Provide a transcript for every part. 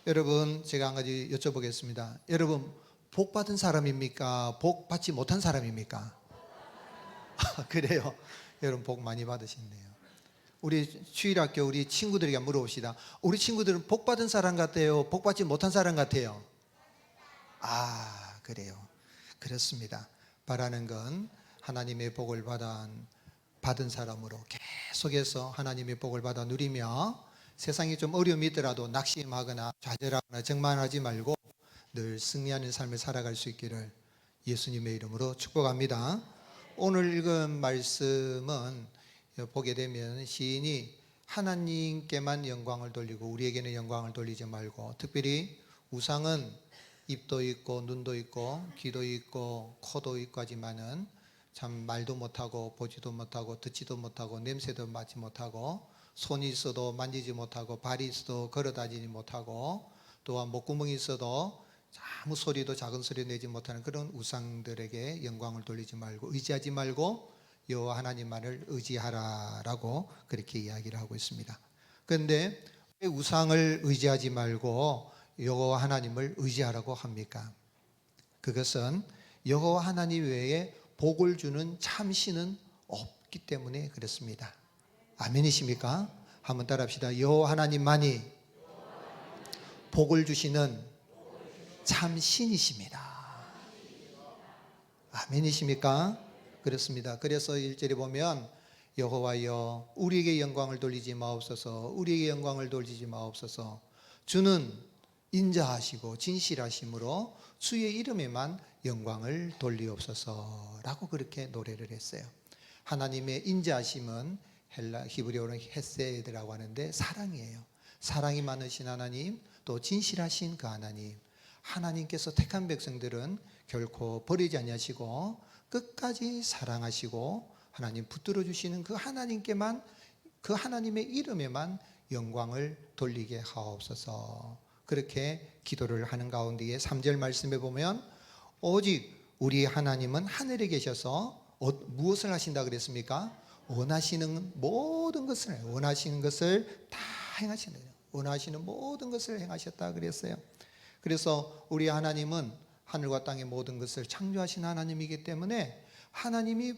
여러분, 제가 한 가지 여쭤보겠습니다. 여러분, 복 받은 사람입니까? 복 받지 못한 사람입니까? 그래요. 여러분, 복 많이 받으셨네요. 우리 주일학교 우리 친구들에게 물어봅시다. 우리 친구들은 복 받은 사람 같아요? 복 받지 못한 사람 같아요? 그래요. 그렇습니다. 바라는 건 하나님의 복을 받은 사람으로 계속해서 하나님의 복을 받아 누리며 세상이 좀 어려움이 있더라도 낙심하거나 좌절하거나 적만하지 말고 늘 승리하는 삶을 살아갈 수 있기를 예수님의 이름으로 축복합니다. 오늘 읽은 말씀은 보게 되면 시인이 하나님께만 영광을 돌리고 우리에게는 영광을 돌리지 말고, 특별히 우상은 입도 있고 눈도 있고 귀도 있고 코도 있고 하지만은 참 말도 못하고 보지도 못하고 듣지도 못하고 냄새도 맡지 못하고 손이 있어도 만지지 못하고 발이 있어도 걸어다니지 못하고 또한 목구멍이 있어도 아무 소리도 작은 소리 내지 못하는 그런 우상들에게 영광을 돌리지 말고 의지하지 말고 여호와 하나님만을 의지하라라고 그렇게 이야기를 하고 있습니다. 그런데 왜 우상을 의지하지 말고 여호와 하나님을 의지하라고 합니까? 그것은 여호와 하나님 외에 복을 주는 참신은 없기 때문에 그렇습니다. 아멘이십니까? 한번 따라합시다. 여호와 하나님만이 복을 주시는 참신이십니다. 아멘이십니까? 그렇습니다. 그래서 1절에 보면 여호와여 우리에게 영광을 돌리지 마옵소서, 우리에게 영광을 돌리지 마옵소서. 주는 인자하시고 진실하심으로 주의 이름에만 영광을 돌리옵소서라고 그렇게 노래를 했어요. 하나님의 인자하심은 히브리어로는 헤세드라고 하는데 사랑이에요. 사랑이 많으신 하나님, 또 진실하신 그 하나님, 하나님께서 택한 백성들은 결코 버리지 아니하시고 끝까지 사랑하시고 하나님 붙들어 주시는 그 하나님께만, 그 하나님의 이름에만 영광을 돌리게 하옵소서. 그렇게 기도를 하는 가운데에 3절 말씀에 보면 오직 우리 하나님은 하늘에 계셔서 무엇을 하신다 그랬습니까? 원하시는 모든 것을, 원하시는 것을 다 행하시는 거예요. 원하시는 모든 것을 행하셨다 그랬어요. 그래서 우리 하나님은 하늘과 땅의 모든 것을 창조하신 하나님이기 때문에 하나님이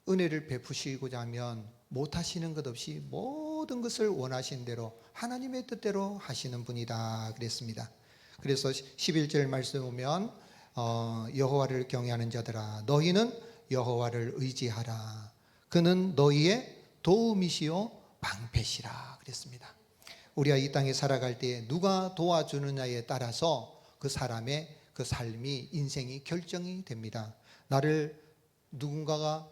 은혜를 베푸시고자 하면 못하시는 것 없이 모든 것을 원하신 대로 하나님의 뜻대로 하시는 분이다 그랬습니다. 그래서 11절 말씀 보면 여호와를 경외하는 자들아 너희는 여호와를 의지하라. 그는 너희의 도움이시요 방패시라 그랬습니다. 우리가 이 땅에 살아갈 때 누가 도와주느냐에 따라서 그 사람의 그 삶이, 인생이 결정이 됩니다. 누군가가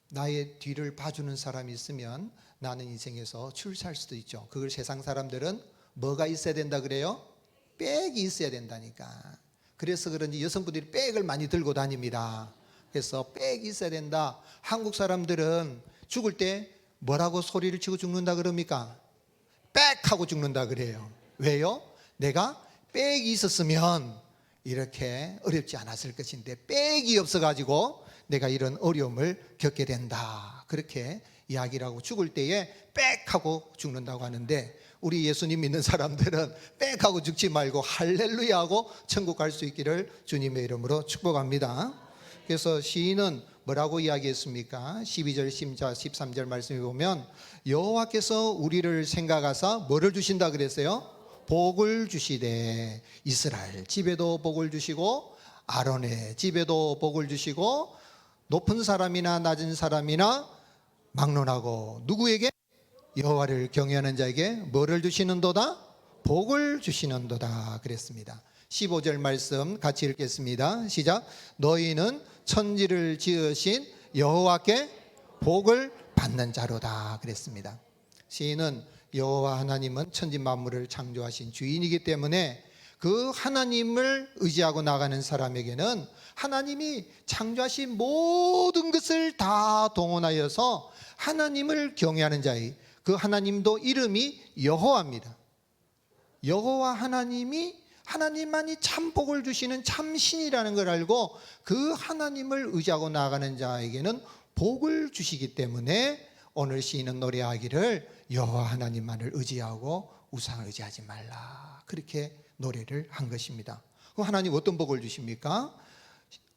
나의 뒤를 봐주는 사람이 있으면 나는 인생에서 출세할 수도 있죠. 그걸 세상 사람들은 뭐가 있어야 된다 그래요? 백이 있어야 된다니까. 그래서 그런지 여성분들이 백을 많이 들고 다닙니다. 그래서 백이 있어야 된다. 한국 사람들은 죽을 때 뭐라고 소리를 치고 죽는다 그럽니까? 백 하고 죽는다 그래요. 왜요? 내가 백이 있었으면 이렇게 어렵지 않았을 것인데 백이 없어가지고 내가 이런 어려움을 겪게 된다. 그렇게 이야기를 하고 죽을 때에 빽 하고 죽는다고 하는데 우리 예수님 믿는 사람들은 빽 하고 죽지 말고 할렐루야 하고 천국 갈 수 있기를 주님의 이름으로 축복합니다. 그래서 시인은 뭐라고 이야기했습니까? 12절 13절 말씀에 보면 여호와께서 우리를 생각하사 뭐를 주신다 그랬어요? 복을 주시되 이스라엘 집에도 복을 주시고 아론의 집에도 복을 주시고 높은 사람이나 낮은 사람이나 막론하고 누구에게? 여호와를 경외하는 자에게 뭐를 주시는도다? 복을 주시는도다 그랬습니다. 15절 말씀 같이 읽겠습니다. 시작. 너희는 천지를 지으신 여호와께 복을 받는 자로다 그랬습니다. 시인은 여호와 하나님은 천지 만물을 창조하신 주인이기 때문에 그 하나님을 의지하고 나가는 사람에게는 하나님이 창조하신 모든 것을 다 동원하여서 하나님을 경외하는 자의 그 하나님도 이름이 여호와입니다. 여호와 하나님만이 참 복을 주시는 참신이라는 걸 알고 그 하나님을 의지하고 나가는 자에게는 복을 주시기 때문에 오늘 시인은 노래하기를 여호와 하나님만을 의지하고 우상을 의지하지 말라. 그렇게 노래를 한 것입니다. 그럼 하나님 어떤 복을 주십니까?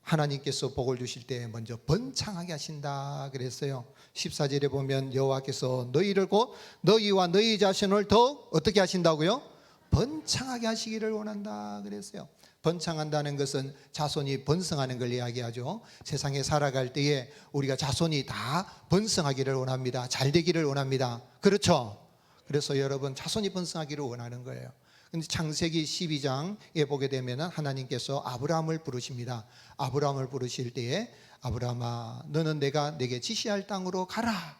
하나님께서 복을 주실 때 먼저 번창하게 하신다 그랬어요. 14절에 보면 여호와께서 너희를 곧 너희와 너희 자신을 더욱 어떻게 하신다고요? 번창하게 하시기를 원한다 그랬어요. 번창한다는 것은 자손이 번성하는 걸 이야기하죠. 세상에 살아갈 때에 우리가 자손이 다 번성하기를 원합니다. 잘 되기를 원합니다. 그렇죠? 그래서 여러분 자손이 번성하기를 원하는 거예요. 근데 창세기 12장에 보게 되면 하나님께서 아브라함을 부르십니다. 아브라함을 부르실 때에 아브라함아 너는 내가 내게 지시할 땅으로 가라.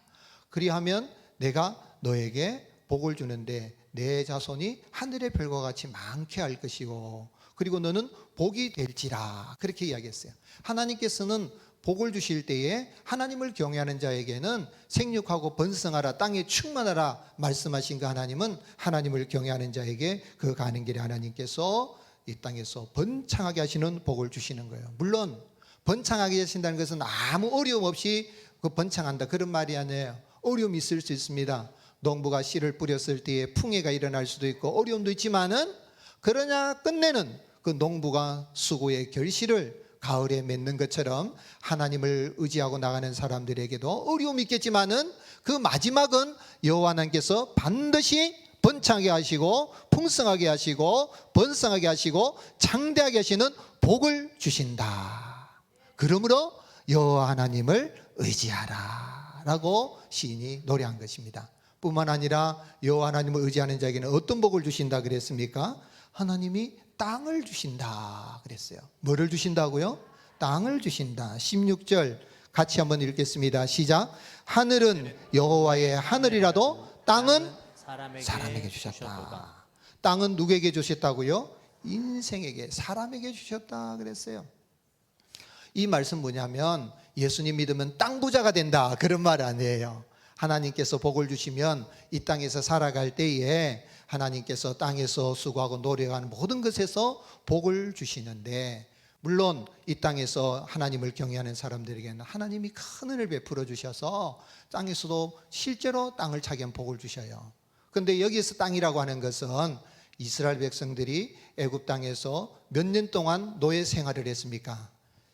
그리하면 내가 너에게 복을 주는데 내 자손이 하늘의 별과 같이 많게 할 것이고 그리고 너는 복이 될지라. 그렇게 이야기했어요. 하나님께서는 복을 주실 때에 하나님을 경외하는 자에게는 생육하고 번성하라 땅에 충만하라 말씀하신 그 하나님은 하나님을 경외하는 자에게 그 가는 길에 하나님께서 이 땅에서 번창하게 하시는 복을 주시는 거예요. 물론 번창하게 하신다는 것은 아무 어려움 없이 그 번창한다 그런 말이 아니에요. 어려움이 있을 수 있습니다. 농부가 씨를 뿌렸을 때에 풍해가 일어날 수도 있고 어려움도 있지만은 그러나 끝내는 그 농부가 수고의 결실을 가을에 맺는 것처럼 하나님을 의지하고 나가는 사람들에게도 어려움이 있겠지만은 그 마지막은 여호와 하나님께서 반드시 번창하게 하시고 풍성하게 하시고 번성하게 하시고 장대하게 하시는 복을 주신다. 그러므로 여호와 하나님을 의지하라 라고 시인이 노래한 것입니다. 뿐만 아니라 여호와 하나님을 의지하는 자에게는 어떤 복을 주신다 그랬습니까? 하나님이 땅을 주신다 그랬어요. 뭐를 주신다고요? 땅을 주신다. 16절 같이 한번 읽겠습니다. 시작. 하늘은 여호와의 하늘이라도 땅은 사람에게 주셨다. 땅은 누구에게 주셨다고요? 인생에게, 사람에게 주셨다 그랬어요. 이 말씀 뭐냐면 예수님 믿으면 땅 부자가 된다 그런 말 아니에요. 하나님께서 복을 주시면 이 땅에서 살아갈 때에 하나님께서 땅에서 수고하고 노력하는 모든 것에서 복을 주시는데 물론 이 땅에서 하나님을 경외하는 사람들에게는 하나님이 큰 은혜를 베풀어 주셔서 땅에서도 실제로 땅을 차게 한 복을 주셔요. 그런데 여기서 땅이라고 하는 것은 이스라엘 백성들이 애굽 땅에서 몇 년 동안 노예 생활을 했습니까?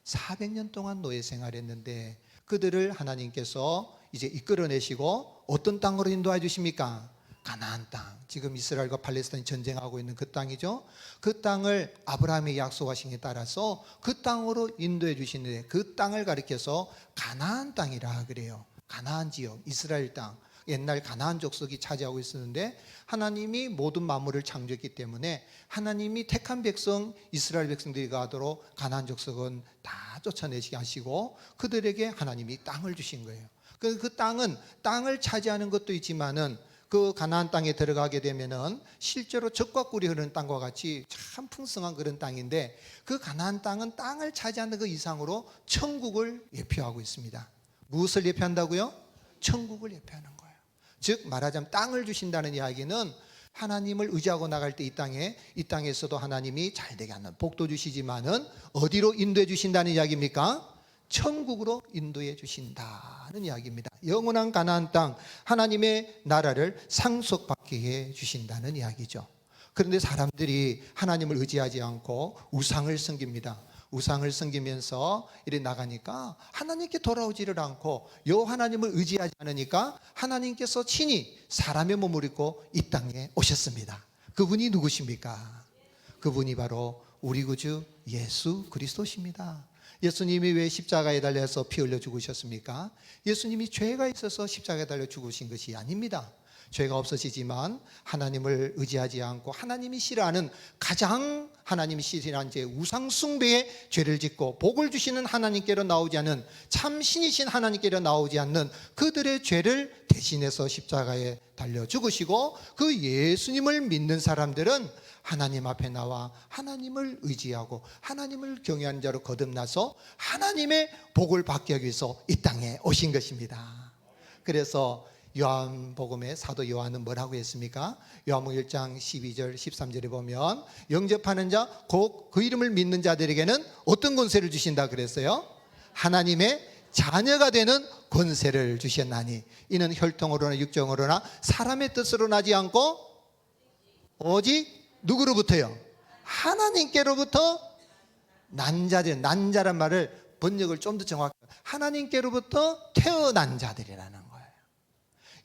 400년 동안 노예 생활했는데 그들을 하나님께서 이제 이끌어내시고 어떤 땅으로 인도해 주십니까? 가나안 땅. 지금 이스라엘과 팔레스타인이 전쟁하고 있는 그 땅이죠. 그 땅을 아브라함이 약속하신 게 따라서 그 땅으로 인도해 주시는데 그 땅을 가리켜서 가나안 땅이라 그래요. 가나안 지역, 이스라엘 땅. 옛날 가나안 족속이 차지하고 있었는데 하나님이 모든 만물을 창조했기 때문에 하나님이 택한 백성 이스라엘 백성들이 가도록 가나안 족속은 다 쫓아내시게 하시고 그들에게 하나님이 땅을 주신 거예요. 그 땅은 땅을 차지하는 것도 있지만은 그 가나안 땅에 들어가게 되면은 실제로 젖과 꿀이 흐르는 땅과 같이 참 풍성한 그런 땅인데 그 가나안 땅은 땅을 차지하는 그 이상으로 천국을 예표하고 있습니다. 무엇을 예표한다고요? 천국을 예표하는 거예요. 즉 말하자면 땅을 주신다는 이야기는 하나님을 의지하고 나갈 때 이 땅에서도 하나님이 잘되게 하는 복도 주시지만은 어디로 인도해 주신다는 이야기입니까? 천국으로 인도해 주신다는 이야기입니다. 영원한 가나안 땅 하나님의 나라를 상속받게 해 주신다는 이야기죠. 그런데 사람들이 하나님을 의지하지 않고 우상을 섬깁니다. 우상을 섬기면서 이래 나가니까 하나님께 돌아오지를 않고 여호와 하나님을 의지하지 않으니까 하나님께서 친히 사람의 몸을 입고 이 땅에 오셨습니다. 그분이 누구십니까? 그분이 바로 우리 구주 예수 그리스도십니다. 예수님이 왜 십자가에 달려서 피 흘려 죽으셨습니까? 예수님이 죄가 있어서 십자가에 달려 죽으신 것이 아닙니다. 죄가 없으시지만 하나님을 의지하지 않고 하나님이 싫어하는 가장 하나님이 싫어하는 제 우상 숭배의 죄를 짓고 복을 주시는 하나님께로 나오지 않는 참 신이신 하나님께로 나오지 않는 그들의 죄를 대신해서 십자가에 달려 죽으시고 그 예수님을 믿는 사람들은 하나님 앞에 나와 하나님을 의지하고 하나님을 경외하는 자로 거듭나서 하나님의 복을 받기 위해서 이 땅에 오신 것입니다. 그래서 요한복음의 사도 요한은 뭐라고 했습니까? 요한복음 1장 12절 13절에 보면 영접하는 자 곧 그 이름을 믿는 자들에게는 어떤 권세를 주신다 그랬어요? 하나님의 자녀가 되는 권세를 주셨나니 이는 혈통으로나 육정으로나 사람의 뜻으로 나지 않고 오직 누구로부터요? 하나님께로부터 난 자들, 난 자란 말을 번역을 좀 더 정확하게 하나님께로부터 태어난 자들이라는 거예요.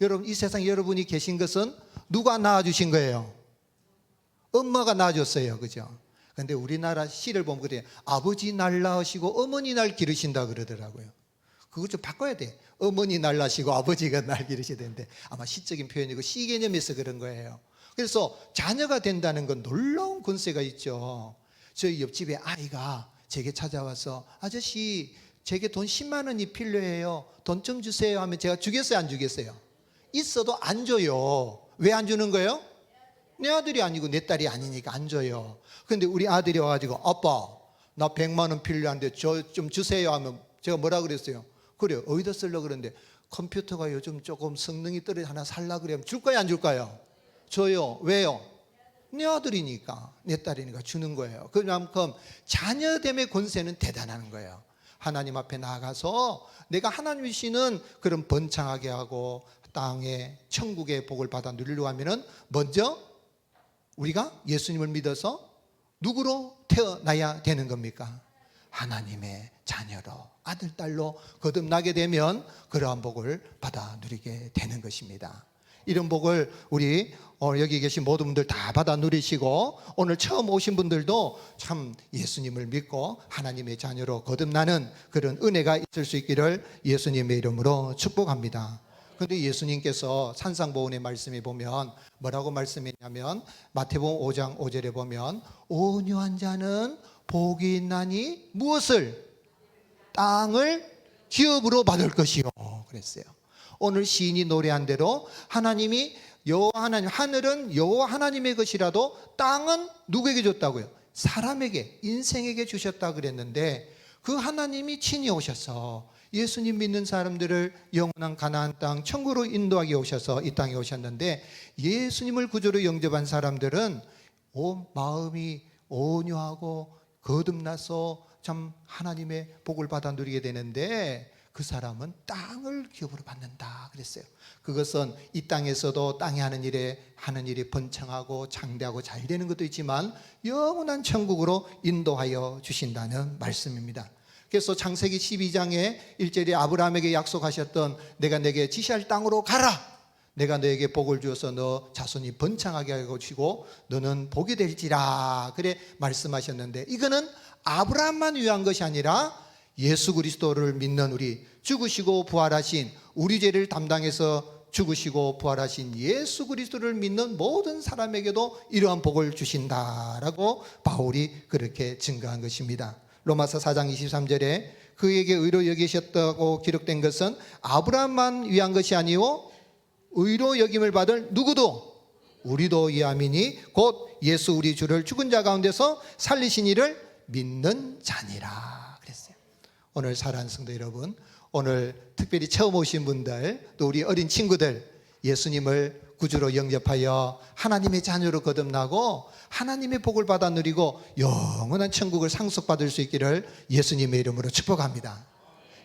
여러분, 이 세상에 여러분이 계신 것은 누가 낳아주신 거예요? 엄마가 낳아줬어요. 그죠? 근데 우리나라 시를 보면 그래요. 아버지 날 낳으시고 어머니 날 기르신다 그러더라고요. 그거 좀 바꿔야 돼. 어머니 날 낳으시고 아버지가 날 기르셔야 되는데 아마 시적인 표현이고 시 개념에서 그런 거예요. 그래서 자녀가 된다는 건 놀라운 권세가 있죠. 저희 옆집에 아이가 제게 찾아와서 아저씨 제게 돈 10만 원이 필요해요. 돈 좀 주세요 하면 제가 주겠어요 안 주겠어요? 있어도 안 줘요. 왜 안 주는 거예요? 내 아들이 아니고 내 딸이 아니니까 안 줘요. 그런데 우리 아들이 와가지고 아빠 나 100만 원 필요한데 저 좀 주세요 하면 제가 뭐라 그랬어요? 그래요. 어디다 쓰려고 그러는데 컴퓨터가 요즘 조금 성능이 떨어져 하나 살려고 그러면 줄까요 안 줄까요? 줘요. 왜요? 내 아들이니까 내 딸이니까 주는 거예요. 그만큼 자녀됨의 권세는 대단한 거예요. 하나님 앞에 나가서 내가 하나님이시는 그런 번창하게 하고 땅에 천국의 복을 받아 누리려고 하면은 먼저 우리가 예수님을 믿어서 누구로 태어나야 되는 겁니까? 하나님의 자녀로 아들, 딸로 거듭나게 되면 그러한 복을 받아 누리게 되는 것입니다. 이런 복을 우리 여기 계신 모든 분들 다 받아 누리시고 오늘 처음 오신 분들도 참 예수님을 믿고 하나님의 자녀로 거듭나는 그런 은혜가 있을 수 있기를 예수님의 이름으로 축복합니다. 그런데 예수님께서 산상보훈의 말씀에 보면 뭐라고 말씀했냐면 마태복음 5장 5절에 보면 온유한 자는 복이 있나니 무엇을? 땅을 기업으로 받을 것이요 그랬어요. 오늘 시인이 노래한 대로 하나님이 여호와 하나님, 하늘은 여호와 하나님의 것이라도 땅은 누구에게 줬다고요? 사람에게, 인생에게 주셨다 그랬는데 그 하나님이 친히 오셔서 예수님 믿는 사람들을 영원한 가나안 땅 천국으로 인도하게 오셔서 이 땅에 오셨는데 예수님을 구주로 영접한 사람들은 온 마음이 온유하고 거듭나서 참 하나님의 복을 받아 누리게 되는데 그 사람은 땅을 기업으로 받는다 그랬어요. 그것은 이 땅에서도 땅에 하는 일이 번창하고 장대하고 잘 되는 것도 있지만 영원한 천국으로 인도하여 주신다는 말씀입니다. 그래서 창세기 12장에 1절에 아브라함에게 약속하셨던 내가 내게 지시할 땅으로 가라. 내가 너에게 복을 주어서 너 자손이 번창하게 하고 주시고 너는 복이 될지라 그래 말씀하셨는데 이거는 아브라함만 위한 것이 아니라 예수 그리스도를 믿는 우리 죽으시고 부활하신 우리 죄를 담당해서 죽으시고 부활하신 예수 그리스도를 믿는 모든 사람에게도 이러한 복을 주신다라고 바울이 그렇게 증거한 것입니다. 로마서 4장 23절에 그에게 의로 여기셨다고 기록된 것은 아브라함만 위한 것이 아니오 의로 여김을 받을 누구도 우리도 위함이니 곧 예수 우리 주를 죽은 자 가운데서 살리신 이를 믿는 자니라 그랬어요. 오늘 사랑하는 성도 여러분, 오늘 특별히 처음 오신 분들 또 우리 어린 친구들 예수님을 구주로 영접하여 하나님의 자녀로 거듭나고 하나님의 복을 받아 누리고 영원한 천국을 상속받을 수 있기를 예수님의 이름으로 축복합니다.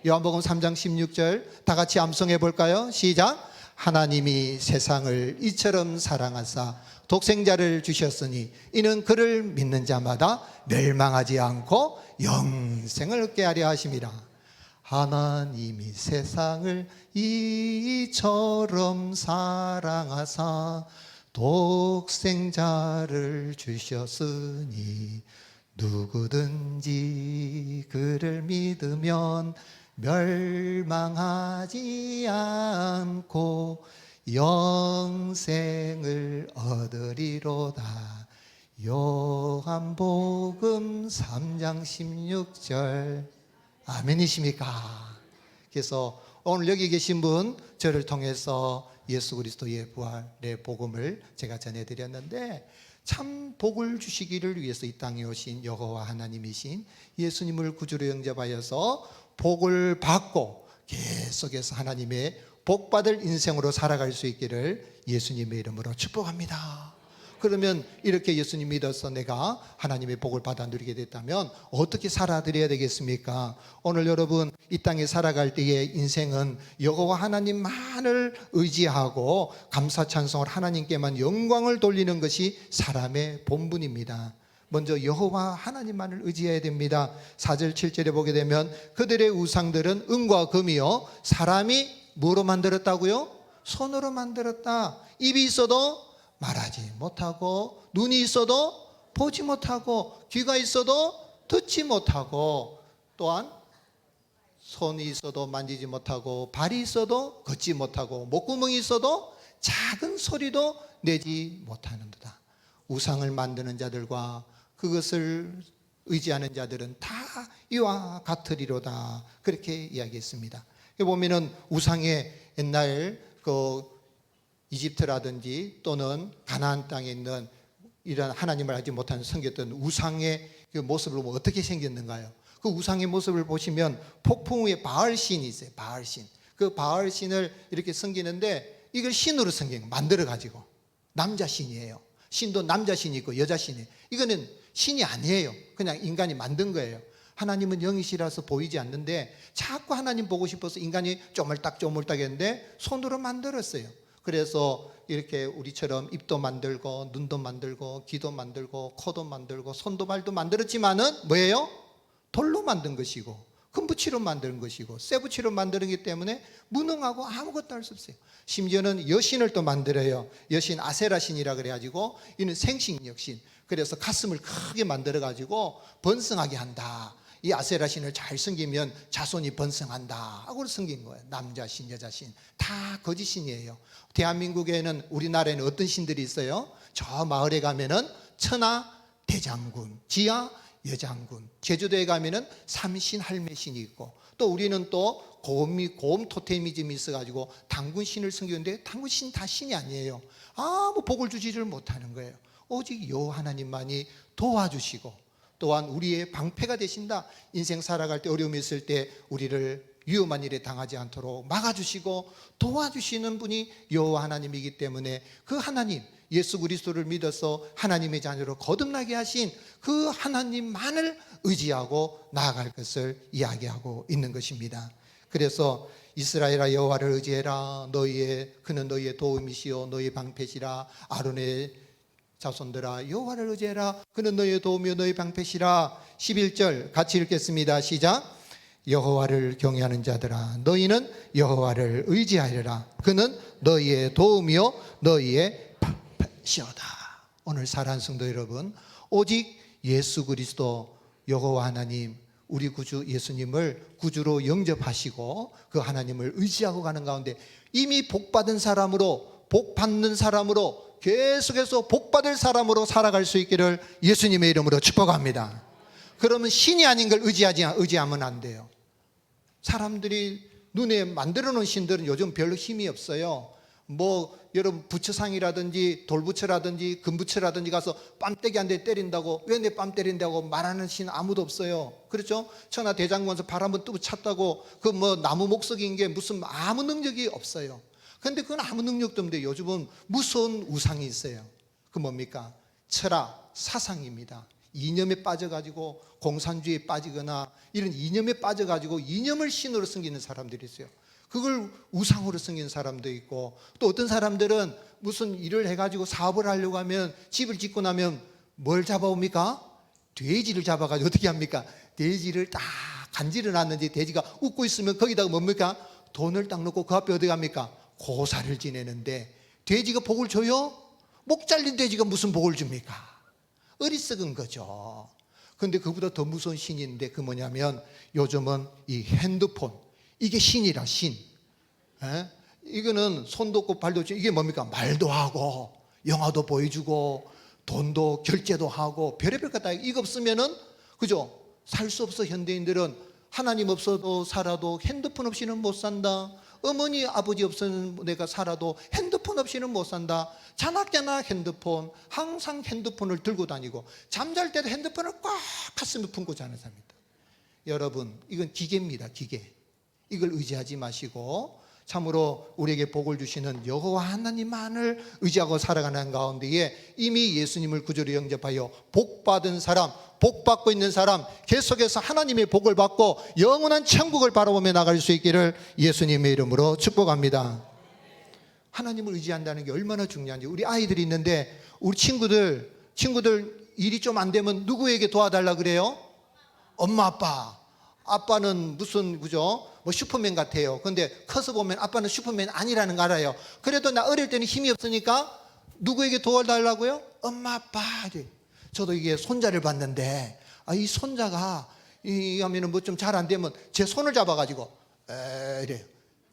요한복음 3장 16절 다 같이 암송해 볼까요? 시작. 하나님이 세상을 이처럼 사랑하사 독생자를 주셨으니 이는 그를 믿는 자마다 멸망하지 않고 영생을 얻게 하려 하심이라. 하나님이 세상을 이처럼 사랑하사 독생자를 주셨으니 누구든지 그를 믿으면 멸망하지 않고 영생을 얻으리로다. 요한복음 3장 16절 아멘이십니까? 그래서 오늘 여기 계신 분 저를 통해서 예수 그리스도의 부활의 복음을 제가 전해드렸는데 참 복을 주시기를 위해서 이 땅에 오신 여호와 하나님이신 예수님을 구주로 영접하여서 복을 받고 계속해서 하나님의 복받을 인생으로 살아갈 수 있기를 예수님의 이름으로 축복합니다. 그러면 이렇게 예수님 믿어서 내가 하나님의 복을 받아 누리게 됐다면 어떻게 살아드려야 되겠습니까? 오늘 여러분 이 땅에 살아갈 때의 인생은 여호와 하나님만을 의지하고 감사 찬송을 하나님께만 영광을 돌리는 것이 사람의 본분입니다. 먼저 여호와 하나님만을 의지해야 됩니다. 4절 7절에 보게 되면 그들의 우상들은 은과 금이요 사람이 뭐로 만들었다고요? 손으로 만들었다. 입이 있어도 말하지 못하고, 눈이 있어도 보지 못하고, 귀가 있어도 듣지 못하고, 또한 손이 있어도 만지지 못하고, 발이 있어도 걷지 못하고, 목구멍이 있어도 작은 소리도 내지 못하는도다. 우상을 만드는 자들과 그것을 의지하는 자들은 다 이와 같으리로다. 그렇게 이야기했습니다. 보면은 우상의 옛날 이집트라든지 또는 가나안 땅에 있는 이런 하나님을 알지 못하는 섬겼던 우상의 그 모습을 보면 어떻게 생겼는가요? 그 우상의 모습을 보시면 폭풍 위에 바알신이 있어요. 바알신. 그 바알신을 이렇게 섬기는데 이걸 신으로 섬긴 거 만들어 가지고 남자 신이에요. 신도 남자 신이 있고 여자 신이에요. 이거는 신이 아니에요. 그냥 인간이 만든 거예요. 하나님은 영이시라서 보이지 않는데 자꾸 하나님 보고 싶어서 인간이 쪼물딱 했는데 손으로 만들었어요. 그래서 이렇게 우리처럼 입도 만들고 눈도 만들고 귀도 만들고 코도 만들고 손도 발도 만들었지만은 뭐예요? 돌로 만든 것이고 금붙이로 만든 것이고 쇠붙이로 만들기 때문에 무능하고 아무것도 할 수 없어요. 심지어는 여신을 또 만들어요. 여신 아세라신이라 그래가지고 이는 생식 여신. 그래서 가슴을 크게 만들어 가지고 번성하게 한다. 이 아세라신을 잘 섬기면 자손이 번성한다 하고 섬긴 거예요. 남자신 여자신 다 거짓신이에요. 대한민국에는 우리나라에는 어떤 신들이 있어요? 저 마을에 가면은 천하 대장군, 지하 여장군, 제주도에 가면은 삼신 할매신이 있고, 또 우리는 또 고음 토테미즘이 있어가지고 당군신을 섬기는데 당군신 다 신이 아니에요. 아무 복을 주지를 못하는 거예요. 오직 여호와 하나님만이 도와주시고 또한 우리의 방패가 되신다. 인생 살아갈 때 어려움이 있을 때 우리를 위험한 일에 당하지 않도록 막아주시고 도와주시는 분이 여호와 하나님이기 때문에 그 하나님 예수 그리스도를 믿어서 하나님의 자녀로 거듭나게 하신 그 하나님만을 의지하고 나아갈 것을 이야기하고 있는 것입니다. 그래서 이스라엘아 여호와를 의지해라. 그는 너희의 도움이시요 너희의 방패시라. 아론의 자손들아 여호와를 의지해라. 그는 너희의 도움이요 너희의 방패시라. 11절 같이 읽겠습니다. 시작. 여호와를 경외하는 자들아 너희는 여호와를 의지하리라. 그는 너희의 도움이요 너희의 방패시오다. 오늘 사랑하는 성도 여러분, 오직 예수 그리스도 여호와 하나님 우리 구주 예수님을 구주로 영접하시고 그 하나님을 의지하고 가는 가운데 이미 복받은 사람으로 복받는 사람으로 계속해서 복받을 사람으로 살아갈 수 있기를 예수님의 이름으로 축복합니다. 그러면 신이 아닌 걸 의지하면 안 돼요. 사람들이 눈에 만들어 놓은 신들은 요즘 별로 힘이 없어요. 여러분 부처상이라든지 돌부처라든지 금부처라든지 가서 뺨때기 한 대 때린다고 왜 내 뺨 때린다고 말하는 신 아무도 없어요. 그렇죠? 천하 대장군에서 발 한번 뜨고 찼다고 그 나무 목석인 게 무슨 아무 능력이 없어요. 그런데 그건 아무 능력도 없는데 요즘은 무서운 우상이 있어요. 그 뭡니까? 철학, 사상입니다. 이념에 빠져가지고 공산주의에 빠지거나 이런 이념에 빠져가지고 이념을 신으로 섬기는 사람들이 있어요. 그걸 우상으로 섬기는 사람도 있고, 또 어떤 사람들은 무슨 일을 해가지고 사업을 하려고 하면 집을 짓고 나면 뭘 잡아옵니까? 돼지를 잡아가지고 어떻게 합니까? 돼지를 딱 간지를 놨는지 돼지가 웃고 있으면 거기다가 뭡니까? 돈을 딱 넣고 그 앞에 어디 갑니까? 고사를 지내는데 돼지가 복을 줘요? 목 잘린 돼지가 무슨 복을 줍니까? 어리석은 거죠. 그런데 그보다 더 무서운 신이 있는데 그 뭐냐면 요즘은 이 핸드폰, 이게 신이라 신. 이거는 손도 없고 발도 없고 이게 뭡니까? 말도 하고 영화도 보여주고 돈도 결제도 하고 별의별 것 다 이거 없으면은 그죠? 살 수 없어. 현대인들은 하나님 없어도 살아도 핸드폰 없이는 못 산다. 어머니 아버지 없으면 내가 살아도 핸드폰 없이는 못 산다. 자나깨나 핸드폰, 항상 핸드폰을 들고 다니고 잠잘 때도 핸드폰을 꽉 가슴에 품고 자는 사람입니다. 여러분 이건 기계입니다. 기계. 이걸 의지하지 마시고 참으로 우리에게 복을 주시는 여호와 하나님만을 의지하고 살아가는 가운데에 이미 예수님을 구주로 영접하여 복받은 사람, 복받고 있는 사람, 계속해서 하나님의 복을 받고 영원한 천국을 바라보며 나갈 수 있기를 예수님의 이름으로 축복합니다. 하나님을 의지한다는 게 얼마나 중요한지. 우리 아이들이 있는데 우리 친구들 일이 좀 안 되면 누구에게 도와달라 그래요? 엄마 아빠. 아빠는 무슨 그죠? 뭐 슈퍼맨 같아요. 근데 커서 보면 아빠는 슈퍼맨 아니라는 거 알아요. 그래도 나 어릴 때는 힘이 없으니까 누구에게 도와달라고요? 엄마 아빠. 저도 이게 손자를 봤는데 이 손자가 이 하면은 뭐 좀 잘 안 되면 제 손을 잡아가지고 이래요.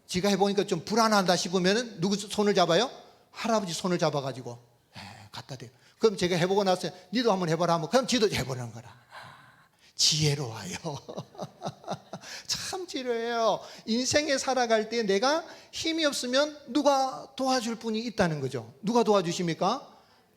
지가 해보니까 좀 불안하다 싶으면은 누구 손을 잡아요? 할아버지 손을 잡아가지고 갖다 대요. 그럼 제가 해보고 나서 니도 한번 해봐라 하면 그럼 지도 해보는 거라. 지혜로워요. 참 지혜로워요. 인생에 살아갈 때 내가 힘이 없으면 누가 도와줄 분이 있다는 거죠. 누가 도와주십니까?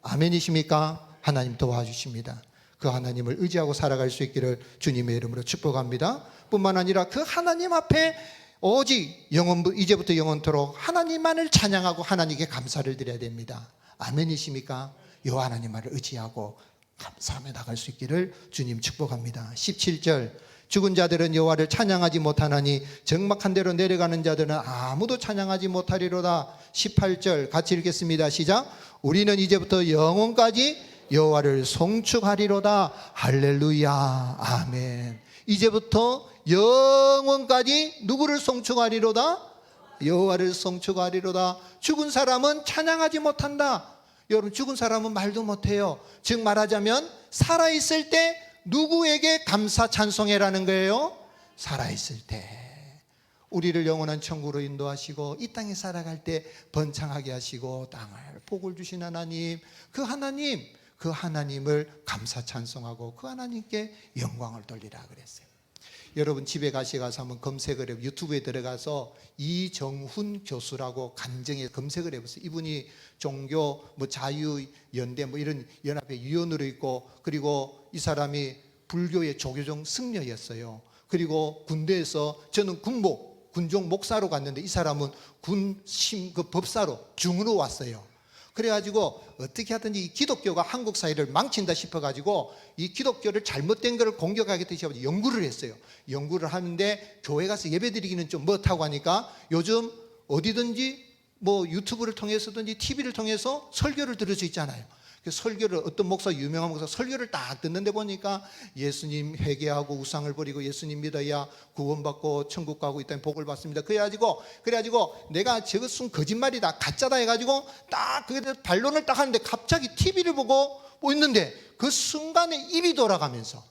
아멘이십니까? 하나님 도와주십니다. 그 하나님을 의지하고 살아갈 수 있기를 주님의 이름으로 축복합니다. 뿐만 아니라 그 하나님 앞에 오직 이제부터 영원토록 하나님만을 찬양하고 하나님께 감사를 드려야 됩니다. 아멘이십니까? 여호와 하나님만을 의지하고 감사하며 나갈 수 있기를 주님 축복합니다. 17절 죽은 자들은 여호와를 찬양하지 못하나니 적막한 데로 내려가는 자들은 아무도 찬양하지 못하리로다. 18절 같이 읽겠습니다. 시작. 우리는 이제부터 영원까지 여호와를 송축하리로다. 할렐루야. 아멘. 이제부터 영원까지 누구를 송축하리로다? 여호와를 송축하리로다. 죽은 사람은 찬양하지 못한다. 여러분, 죽은 사람은 말도 못해요. 즉 말하자면 살아있을 때 누구에게 감사 찬송해라는 거예요? 살아있을 때 우리를 영원한 천국으로 인도하시고 이 땅에 살아갈 때 번창하게 하시고 땅을 복을 주신 하나님, 그 하나님을 감사 찬송하고 그 하나님께 영광을 돌리라 그랬어요. 여러분 집에 가셔서 한번 검색을 해보세요. 유튜브에 들어가서 이정훈 교수라고 간증에 검색을 해보세요. 이분이 종교 자유연대 이런 연합회 위원으로 있고, 그리고 이 사람이 불교의 조계종 승려였어요. 그리고 군대에서 저는 군종 목사로 갔는데 이 사람은 법사로 중으로 왔어요. 그래가지고 어떻게 하든지 이 기독교가 한국 사회를 망친다 싶어가지고 이 기독교를 잘못된 것을 공격하겠다 싶어서 연구를 했어요. 연구를 하는데 교회 가서 예배 드리기는 좀 못하고 하니까 요즘 어디든지 유튜브를 통해서든지 TV를 통해서 설교를 들을 수 있잖아요. 설교를 어떤 유명한 목사 설교를 딱 듣는데 보니까 예수님 회개하고 우상을 버리고 예수님 믿어야 구원받고 천국 가고 이 땅에 복을 받습니다. 그래가지고 내가 저것은 거짓말이다, 가짜다 해가지고 딱 그게 반론을 딱 하는데 갑자기 TV를 보고 있는데 그 순간에 입이 돌아가면서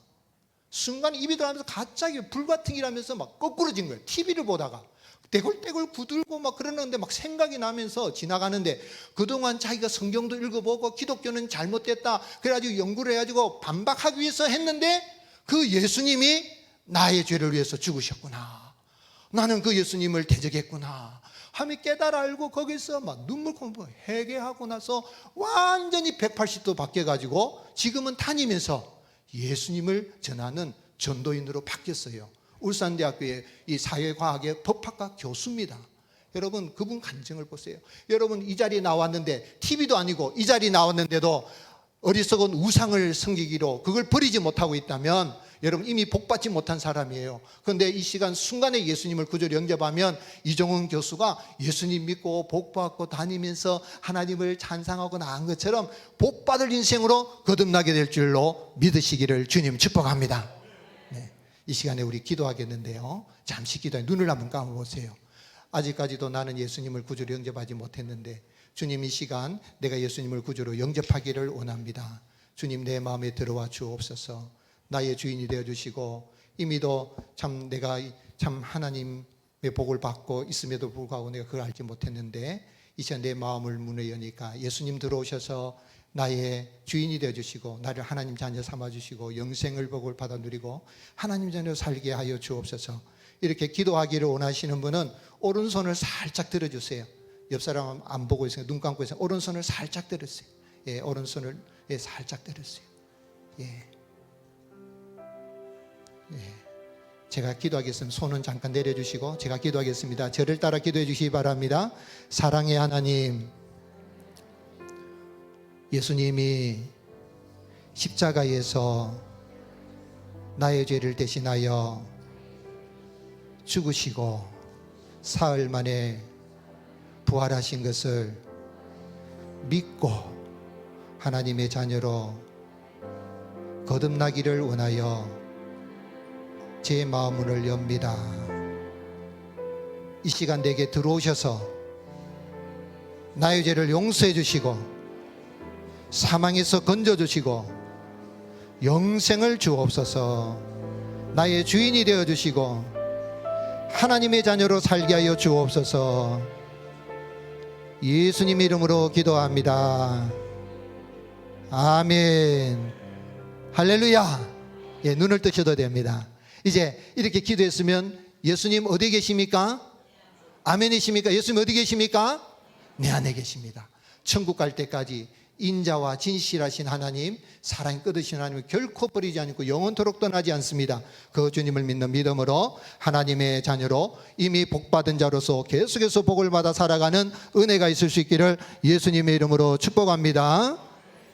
갑자기 불같으기라면서 막 거꾸러진 거예요. TV를 보다가 떼굴떼굴 구들고 막 그러는데 막 생각이 나면서 지나가는데 그동안 자기가 성경도 읽어보고 기독교는 잘못됐다 그래가지고 연구를 해가지고 반박하기 위해서 했는데 그 예수님이 나의 죄를 위해서 죽으셨구나, 나는 그 예수님을 대적했구나 하며 깨달아 알고 거기서 막 눈물 콧물 회개하고 나서 완전히 180도 바뀌어가지고 지금은 다니면서 예수님을 전하는 전도인으로 바뀌었어요. 울산대학교의 이 사회과학의 법학과 교수입니다. 여러분 그분 간증을 보세요. 여러분 이 자리에 나왔는데 TV도 아니고 이 자리에 나왔는데도 어리석은 우상을 섬기기로 그걸 버리지 못하고 있다면 여러분 이미 복받지 못한 사람이에요. 그런데 이 순간에 예수님을 구주로 영접하면 이정훈 교수가 예수님 믿고 복받고 다니면서 하나님을 찬양하고 나은 것처럼 복받을 인생으로 거듭나게 될 줄로 믿으시기를 주님 축복합니다. 이 시간에 우리 기도하겠는데요. 잠시 기도해 눈을 한번 감아보세요. 아직까지도 나는 예수님을 구주로 영접하지 못했는데 주님 이 시간 내가 예수님을 구주로 영접하기를 원합니다. 주님 내 마음에 들어와 주옵소서. 나의 주인이 되어주시고 이미도 내가 하나님의 복을 받고 있음에도 불구하고 내가 그걸 알지 못했는데 이 시간 내 마음을 문을 여니까 예수님 들어오셔서 나의 주인이 되어주시고 나를 하나님 자녀 삼아주시고 영생을 복을 받아 누리고 하나님 자녀 살게 하여 주옵소서. 이렇게 기도하기를 원하시는 분은 오른손을 살짝 들어주세요. 옆 사람 안 보고 있으니까 눈 감고 있으니까 오른손을 살짝 들으세요. 오른손을 살짝 들으세요. 제가 기도하겠습니다. 손은 잠깐 내려주시고 제가 기도하겠습니다. 저를 따라 기도해 주시기 바랍니다. 사랑의 하나님, 예수님이 십자가에서 나의 죄를 대신하여 죽으시고 사흘 만에 부활하신 것을 믿고 하나님의 자녀로 거듭나기를 원하여 제 마음문을 엽니다. 이 시간 내게 들어오셔서 나의 죄를 용서해 주시고 사망에서 건져 주시고 영생을 주옵소서. 나의 주인이 되어 주시고 하나님의 자녀로 살게 하여 주옵소서. 예수님의 이름으로 기도합니다. 아멘. 할렐루야. 예, 눈을 뜨셔도 됩니다. 이제 이렇게 기도했으면 예수님 어디 계십니까? 아멘이십니까? 예수님 어디 계십니까? 내 안에 계십니다. 천국 갈 때까지 인자와 진실하신 하나님, 사랑이 끄드신 하나님을 결코 버리지 않고 영원토록 떠나지 않습니다. 그 주님을 믿는 믿음으로 하나님의 자녀로 이미 복받은 자로서 계속해서 복을 받아 살아가는 은혜가 있을 수 있기를 예수님의 이름으로 축복합니다.